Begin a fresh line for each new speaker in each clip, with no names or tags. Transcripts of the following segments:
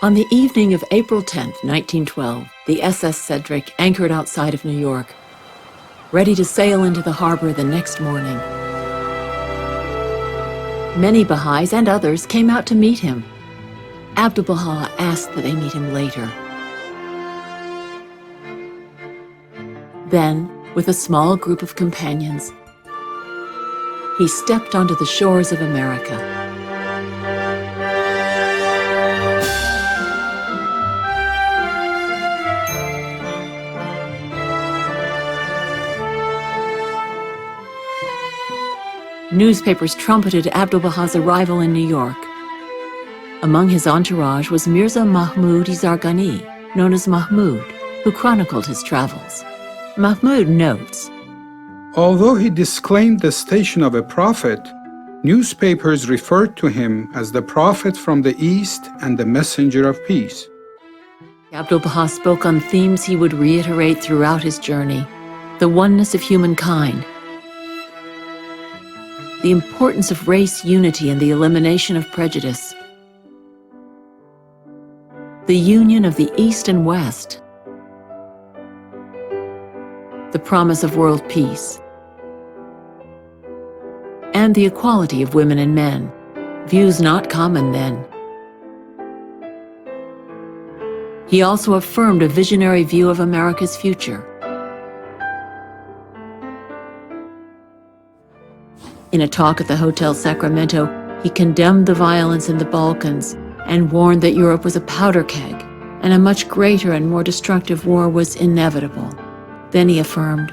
On the evening of April 10, 1912, the SS Cedric anchored outside of New York, ready to sail into the harbor the next morning. Many Bahá'ís and others came out to meet him. Abdu'l-Bahá asked that they meet him later. Then, with a small group of companions, he stepped onto the shores of America. Newspapers trumpeted Abdu'l-Bahā's arrival in New York. Among his entourage was Mirza Mahmud Isargani, known as Mahmud, who chronicled his travels. Mahmud notes,
although he disclaimed the station of a prophet, newspapers referred to him as the prophet from the East and the messenger of peace.
Abdu'l-Bahá spoke on themes he would reiterate throughout his journey: the oneness of humankind, the importance of race unity and the elimination of prejudice, the union of the East and West, the promise of world peace, and the equality of women and men, views not common then. He also affirmed a visionary view of America's future. In a talk at the Hotel Sacramento, he condemned the violence in the Balkans and warned that Europe was a powder keg and a much greater and more destructive war was inevitable. Then he affirmed,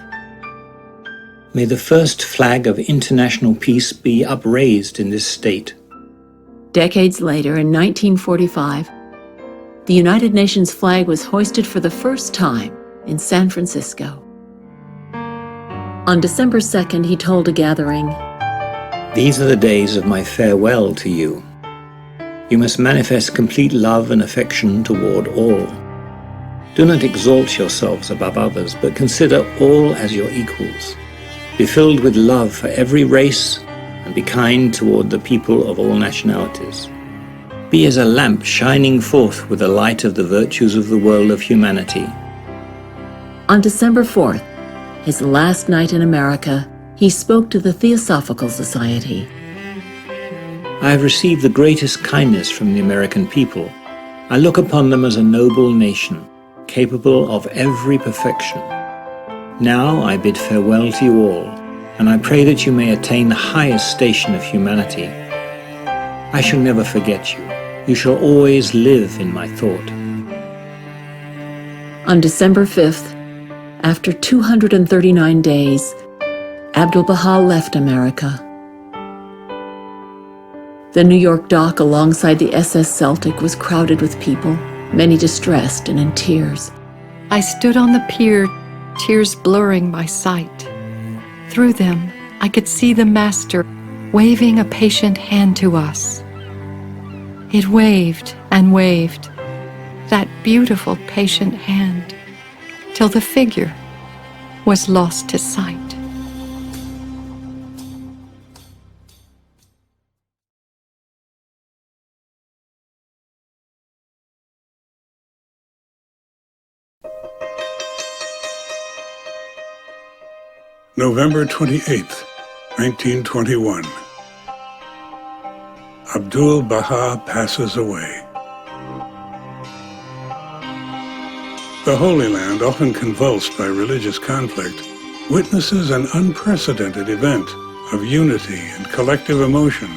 may the first flag of international peace be upraised in this state.
Decades later, in 1945, the United Nations flag was hoisted for the first time in San Francisco. On December 2nd, he told a gathering,
these are the days of my farewell to you. You must manifest complete love and affection toward all. Do not exalt yourselves above others, but consider all as your equals. Be filled with love for every race, and be kind toward the people of all nationalities. Be as a lamp shining forth with the light of the virtues of the world of humanity.
On December 4th, his last night in America, he spoke to the Theosophical Society.
I have received the greatest kindness from the American people. I look upon them as a noble nation, capable of every perfection. Now I bid farewell to you all, and I pray that you may attain the highest station of humanity. I shall never forget you. You shall always live in my thought.
On December 5th, after 239 days, Abdu'l-Bahá left America. The New York dock alongside the SS Celtic was crowded with people, many distressed and in tears.
I stood on the pier, tears blurring my sight. Through them, I could see the Master waving a patient hand to us. It waved and waved, that beautiful patient hand, till the figure was lost to sight.
November 28th, 1921. Abdu'l-Bahá passes away. The Holy Land, often convulsed by religious conflict, witnesses an unprecedented event of unity and collective emotion.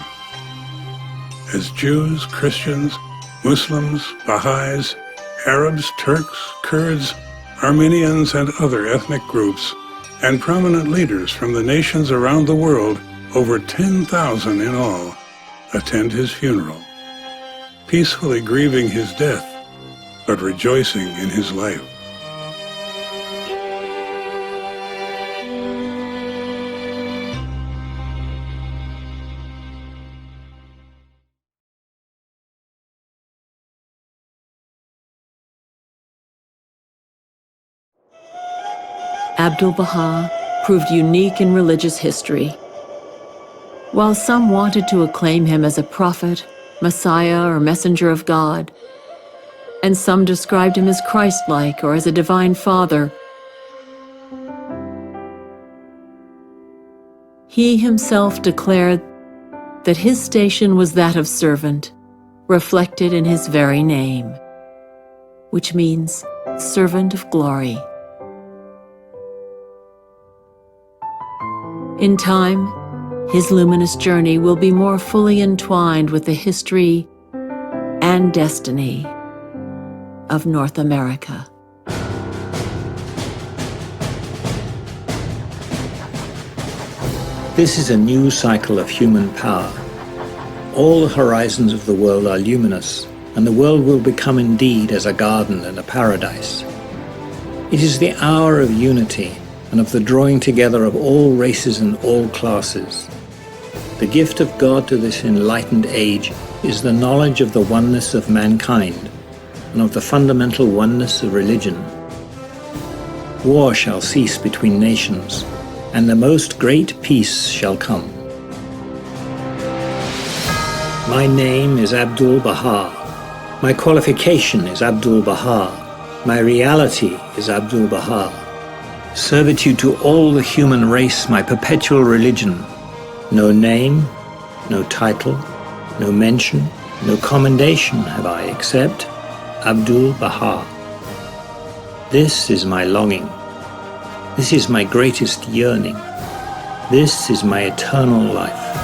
As Jews, Christians, Muslims, Bahá'ís, Arabs, Turks, Kurds, Armenians, and other ethnic groups, and prominent leaders from the nations around the world, over 10,000 in all, attend his funeral, peacefully grieving his death, but rejoicing in his life.
Abdu'l-Bahá proved unique in religious history. While some wanted to acclaim him as a prophet, Messiah, or messenger of God, and some described him as Christ-like or as a divine father. He himself declared that his station was that of servant, reflected in his very name, which means servant of glory. In time, his luminous journey will be more fully entwined with the history and destiny of North America.
This is a new cycle of human power. All the horizons of the world are luminous, and the world will become indeed as a garden and a paradise. It is the hour of unity and of the drawing together of all races and all classes. The gift of God to this enlightened age is the knowledge of the oneness of mankind and of the fundamental oneness of religion. War shall cease between nations, and the most great peace shall come. My name is Abdu'l-Bahá. My qualification is Abdu'l-Bahá. My reality is Abdu'l-Bahá. Servitude to all the human race, my perpetual religion. No name, no title, no mention, no commendation have I except Abdu'l-Bahá. This is my longing. This is my greatest yearning. This is my eternal life.